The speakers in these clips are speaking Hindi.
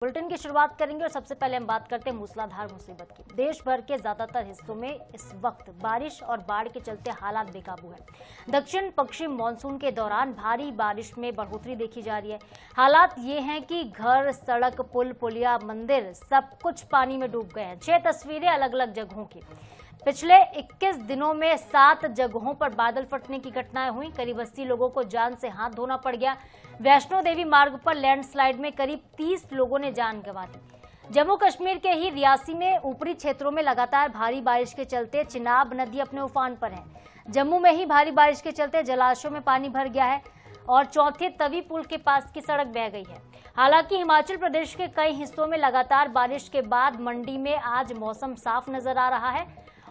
बुलेटिन की शुरुआत करेंगे और सबसे पहले हम बात करते हैं मूसलाधार मुसीबत की। देश भर के ज्यादातर हिस्सों में इस वक्त बारिश और बाढ़ के चलते हालात बेकाबू है। दक्षिण पश्चिम मानसून के दौरान भारी बारिश में बढ़ोतरी देखी जा रही है। हालात ये हैं कि घर, सड़क, पुल, पुलिया, मंदिर सब कुछ पानी में डूब गए हैं। 6 तस्वीरें अलग अलग जगहों की। पिछले 21 दिनों में 7 जगहों पर बादल फटने की घटनाएं हुई। करीब 80 लोगों को जान से हाथ धोना पड़ गया। वैष्णो देवी मार्ग पर लैंडस्लाइड में करीब 30 लोगों ने जान गंवा दी। जम्मू कश्मीर के ही रियासी में ऊपरी क्षेत्रों में लगातार भारी बारिश के चलते चिनाब नदी अपने उफान पर है। जम्मू में ही भारी बारिश के चलते जलाशयों में पानी भर गया है और चौथे तवी पुल के पास की सड़क बह गई है। हालांकि हिमाचल प्रदेश के कई हिस्सों में लगातार बारिश के बाद मंडी में आज मौसम साफ नजर आ रहा है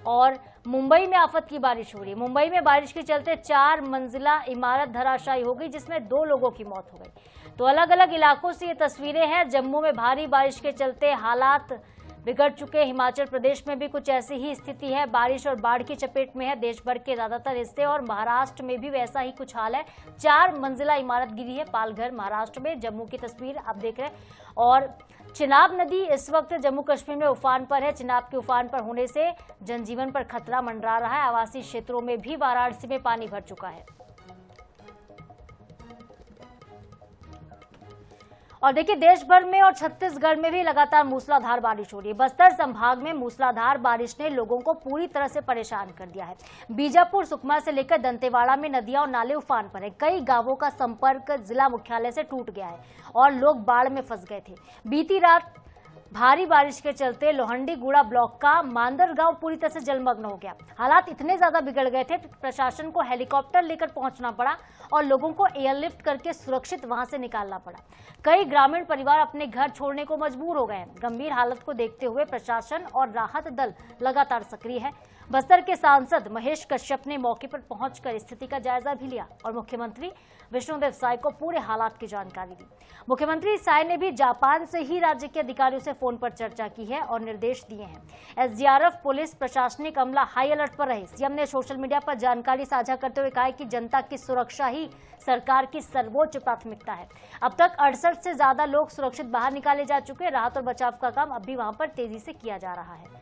और मुंबई में आफत की बारिश हो रही है। मुंबई में बारिश के चलते 4 मंजिला इमारत धराशायी हो गई, जिसमें 2 लोगों की मौत हो गई। तो अलग अलग इलाकों से ये तस्वीरें हैं। जम्मू में भारी बारिश के चलते हालात बिगड़ चुके। हिमाचल प्रदेश में भी कुछ ऐसी ही स्थिति है। बारिश और बाढ़ की चपेट में है देश भर के ज्यादातर हिस्से और महाराष्ट्र में भी वैसा ही कुछ हाल है। 4 मंजिला इमारत गिरी है पालघर महाराष्ट्र में। जम्मू की तस्वीर आप देख रहे हैं और चिनाब नदी इस वक्त जम्मू कश्मीर में उफान पर है। चिनाब के उफान पर होने से जनजीवन पर खतरा मंडरा रहा है। आवासीय क्षेत्रों में भी वाराणसी में पानी भर चुका है। और देखिए, देश भर में और छत्तीसगढ़ में भी लगातार मूसलाधार बारिश हो रही है। बस्तर संभाग में मूसलाधार बारिश ने लोगों को पूरी तरह से परेशान कर दिया है। बीजापुर, सुकमा से लेकर दंतेवाड़ा में नदियां और नाले उफान पर है। कई गांवों का संपर्क जिला मुख्यालय से टूट गया है और लोग बाढ़ में फंस गए थे। बीती रात भारी बारिश के चलते लोहंडीगुड़ा ब्लॉक का मांदर गांव पूरी तरह से जलमग्न हो गया। हालात इतने ज्यादा बिगड़ गए थे कि प्रशासन को हेलीकॉप्टर लेकर पहुंचना पड़ा और लोगों को एयरलिफ्ट करके सुरक्षित वहां से निकालना पड़ा। कई ग्रामीण परिवार अपने घर छोड़ने को मजबूर हो गए हैं। गंभीर हालत को देखते हुए प्रशासन और राहत दल लगातार सक्रिय है। बस्तर के सांसद महेश कश्यप ने मौके पर पहुंचकर स्थिति का जायजा भी लिया और मुख्यमंत्री विष्णुदेव साय को पूरे हालात की जानकारी दी। मुख्यमंत्री साय ने भी जापान से ही राज्य के अधिकारियों से फोन पर चर्चा की है और निर्देश दिए हैं। एसडीआरएफ, पुलिस, प्रशासनिक अमला हाई अलर्ट पर रहे। सीएम ने सोशल मीडिया पर जानकारी साझा करते हुए कहा कि जनता की सुरक्षा ही सरकार की सर्वोच्च प्राथमिकता है। अब तक 68 से ज्यादा लोग सुरक्षित बाहर निकाले जा चुके हैं। राहत और बचाव का काम अब भी वहां पर तेजी से किया जा रहा है।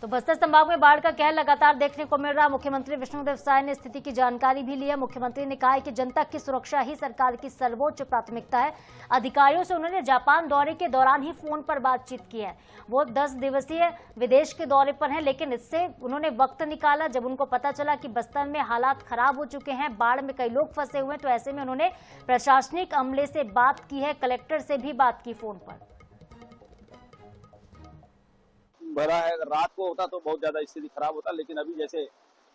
तो बस्तर संभाग में बाढ़ का कहर लगातार देखने को मिल रहा है। मुख्यमंत्री विष्णुदेव साय ने स्थिति की जानकारी भी ली है। मुख्यमंत्री ने कहा है कि जनता की सुरक्षा ही सरकार की सर्वोच्च प्राथमिकता है। अधिकारियों से उन्होंने जापान दौरे के दौरान ही फोन पर बातचीत की है। वो 10 दिवसीय विदेश के दौरे पर हैं, लेकिन इससे उन्होंने वक्त निकाला जब उनको पता चला कि बस्तर में हालात खराब हो चुके हैं, बाढ़ में कई लोग फंसे हुए हैं। तो ऐसे में उन्होंने प्रशासनिक अमले से बात की है, कलेक्टर से भी बात की फोन पर। भरा है, रात को होता तो बहुत ज्यादा स्थिति खराब होता, लेकिन अभी जैसे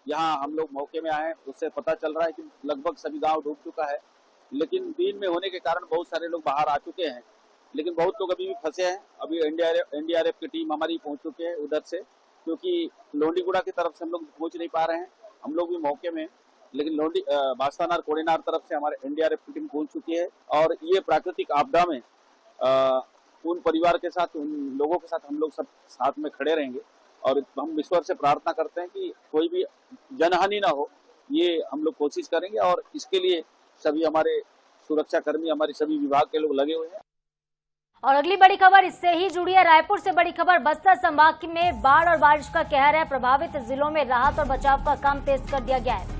यहाँ हम लोग मौके में आए हैं उससे पता चल रहा है कि लगभग सभी गांव डूब चुका है। लेकिन दिन में होने के कारण बहुत सारे लोग बाहर आ चुके हैं, लेकिन बहुत लोग अभी भी फंसे हैं। अभी एनडीआरएफ की टीम हमारी पहुंच चुकी है उधर से, क्योंकि लोहंडीगुड़ा की तरफ से हम लोग पहुंच नहीं पा रहे हैं। हम लोग भी मौके में, लेकिन बास्तानार कोडेनार तरफ से हमारे एनडीआरएफ की टीम पहुंच चुकी है। और ये प्राकृतिक आपदा में उन परिवार के साथ, उन लोगों के साथ हम लोग सब साथ में खड़े रहेंगे और हम ईश्वर से प्रार्थना करते हैं कि कोई भी जनहानि ना हो, ये हम लोग कोशिश करेंगे। और इसके लिए सभी हमारे सुरक्षा कर्मी, हमारे सभी विभाग के लोग लगे हुए हैं। और अगली बड़ी खबर इससे ही जुड़ी है। रायपुर से बड़ी खबर। बस्तर संभाग में बाढ़ और बारिश का कहर है। प्रभावित जिलों में राहत और बचाव का काम तेज कर दिया गया है।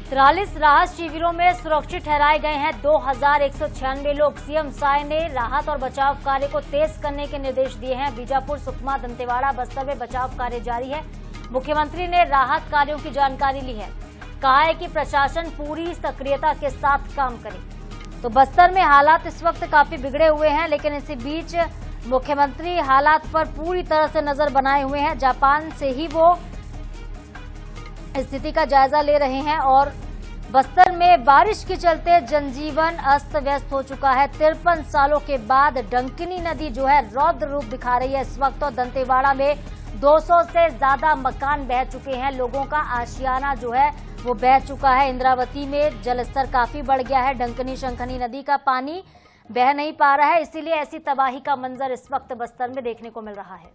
43 राहत शिविरों में सुरक्षित ठहराए गए हैं 2196 लोग। सीएम साय ने राहत और बचाव कार्य को तेज करने के निर्देश दिए हैं। बीजापुर, सुकमा, दंतेवाड़ा, बस्तर में बचाव कार्य जारी है। मुख्यमंत्री ने राहत कार्यों की जानकारी ली है। कहा है कि प्रशासन पूरी सक्रियता के साथ काम करे। तो बस्तर में हालात इस वक्त काफी बिगड़े हुए हैं, लेकिन इसी बीच मुख्यमंत्री हालात पर पूरी तरह से नजर बनाए हुए हैं। जापान से ही वो स्थिति का जायजा ले रहे हैं और बस्तर में बारिश के चलते जनजीवन अस्त व्यस्त हो चुका है। 53 सालों के बाद डंकिनी नदी जो है रौद्र रूप दिखा रही है इस वक्त। और दंतेवाड़ा में 200 से ज्यादा मकान बह चुके हैं। लोगों का आशियाना जो है वो बह चुका है। इंद्रावती में जलस्तर काफी बढ़ गया है। डंकिनी शंखनी नदी का पानी बह नहीं पा रहा है, इसीलिए ऐसी तबाही का मंजर इस वक्त बस्तर में देखने को मिल रहा है।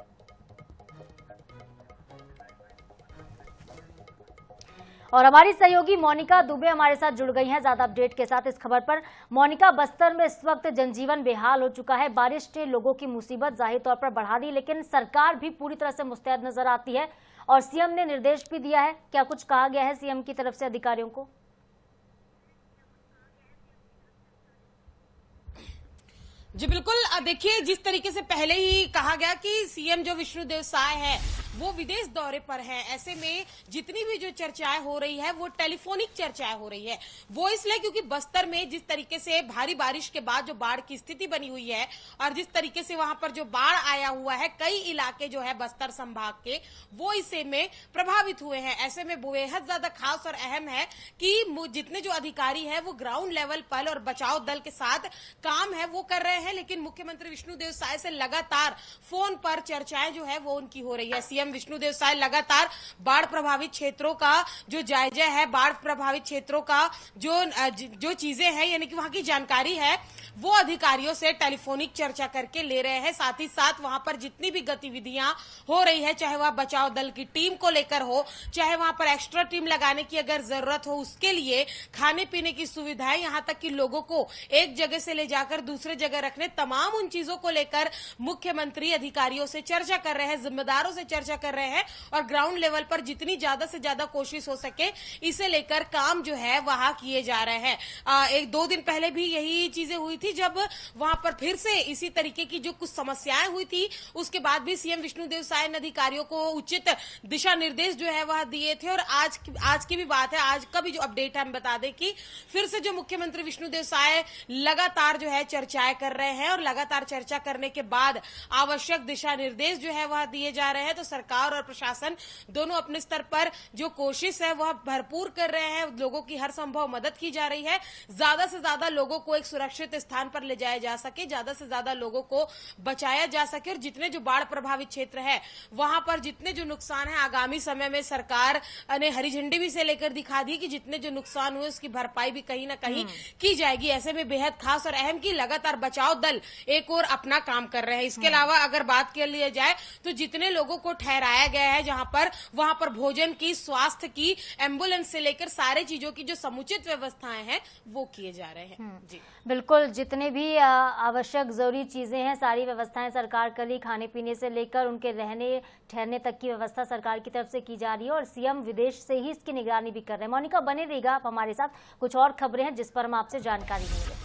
और हमारी सहयोगी मोनिका दुबे हमारे साथ जुड़ गई हैं ज्यादा अपडेट के साथ इस खबर पर। मोनिका, बस्तर में इस वक्त जनजीवन बेहाल हो चुका है। बारिश ने लोगों की मुसीबत जाहिर तौर पर बढ़ा दी, लेकिन सरकार भी पूरी तरह से मुस्तैद नजर आती है और सीएम ने निर्देश भी दिया है। क्या कुछ कहा गया है सीएम की तरफ से अधिकारियों को? जी बिल्कुल, देखिए जिस तरीके से पहले ही कहा गया कि सीएम जो विष्णुदेव साय है वो विदेश दौरे पर हैं, ऐसे में जितनी भी जो चर्चाएं हो रही है वो टेलीफोनिक चर्चाएं हो रही है। वो इसलिए क्योंकि बस्तर में जिस तरीके से भारी बारिश के बाद जो बाढ़ की स्थिति बनी हुई है और जिस तरीके से वहां पर जो बाढ़ आया हुआ है, कई इलाके जो है बस्तर संभाग के वो इससे में प्रभावित हुए हैं। ऐसे में बेहद ज्यादा खास और अहम है कि जितने जो अधिकारी है वो ग्राउंड लेवल पर और बचाव दल के साथ काम है वो कर रहे हैं, लेकिन मुख्यमंत्री विष्णुदेव साय से लगातार फोन पर चर्चाएं जो है वो उनकी हो रही है। सीएम विष्णुदेव साय लगातार बाढ़ प्रभावित क्षेत्रों का जो जायजा है, बाढ़ प्रभावित क्षेत्रों का जो चीजें हैं यानी कि वहां की जानकारी है वो अधिकारियों से टेलीफोनिक चर्चा करके ले रहे हैं। साथ ही साथ वहां पर जितनी भी गतिविधियां हो रही है, चाहे वह बचाव दल की टीम को लेकर हो, चाहे वहां पर एक्स्ट्रा टीम लगाने की अगर जरूरत हो, उसके लिए खाने पीने की सुविधाएं, यहां तक कि लोगों को एक जगह से ले जाकर दूसरे जगह रखने, तमाम उन चीजों को लेकर मुख्यमंत्री अधिकारियों से चर्चा कर रहे हैं, जिम्मेदारों से चर्चा कर रहे हैं और ग्राउंड लेवल पर जितनी ज्यादा से ज्यादा कोशिश हो सके इसे लेकर काम जो है वहां किए जा रहे हैं। एक दो दिन पहले भी यही चीजें हुई थी जब वहां पर फिर से इसी तरीके की जो कुछ समस्याएं हुई थी, उसके बाद भी सीएम विष्णुदेव साय ने अधिकारियों को उचित दिशा निर्देश जो है वह दिए थे। और आज की भी बात है, आज का भी जो अपडेट है हम बता दें कि फिर से जो मुख्यमंत्री विष्णुदेव साय लगातार जो है चर्चाएं कर रहे हैं और लगातार चर्चा करने के बाद आवश्यक दिशा निर्देश जो है वह दिए जा रहे हैं। तो सरकार और प्रशासन दोनों अपने स्तर पर जो कोशिश है वह भरपूर कर रहे हैं, लोगों की हर संभव मदद की जा रही है, ज्यादा से ज्यादा लोगों को एक सुरक्षित स्थान पर ले जाया जा सके, ज्यादा से ज्यादा लोगों को बचाया जा सके और जितने जो बाढ़ प्रभावित क्षेत्र है वहां पर जितने जो नुकसान है आगामी समय में सरकार ने हरी झंडी भी से लेकर दिखा दी कि जितने जो नुकसान हुए उसकी भरपाई भी कहीं ना कहीं की जाएगी। ऐसे में बेहद खास और अहम की लगातार बचाव दल एक और अपना काम कर रहे हैं। इसके अलावा अगर बात कर लिया जाए तो जितने लोगों को ठहराया गया है जहां पर वहां पर भोजन की, स्वास्थ्य की, एम्बुलेंस से लेकर सारे चीजों की जो समुचित व्यवस्थाएं हैं वो किए जा रहे हैं। जी बिल्कुल, जितने भी आवश्यक जरूरी चीजें हैं सारी व्यवस्थाएं सरकार कर रही, खाने पीने से लेकर उनके रहने ठहरने तक की व्यवस्था सरकार की तरफ से की जा रही है और सीएम विदेश से ही इसकी निगरानी भी कर रहे हैं। मोनिका, बने रहिएगा आप हमारे साथ, कुछ और खबरें हैं जिस पर हम आपसे जानकारी देंगे।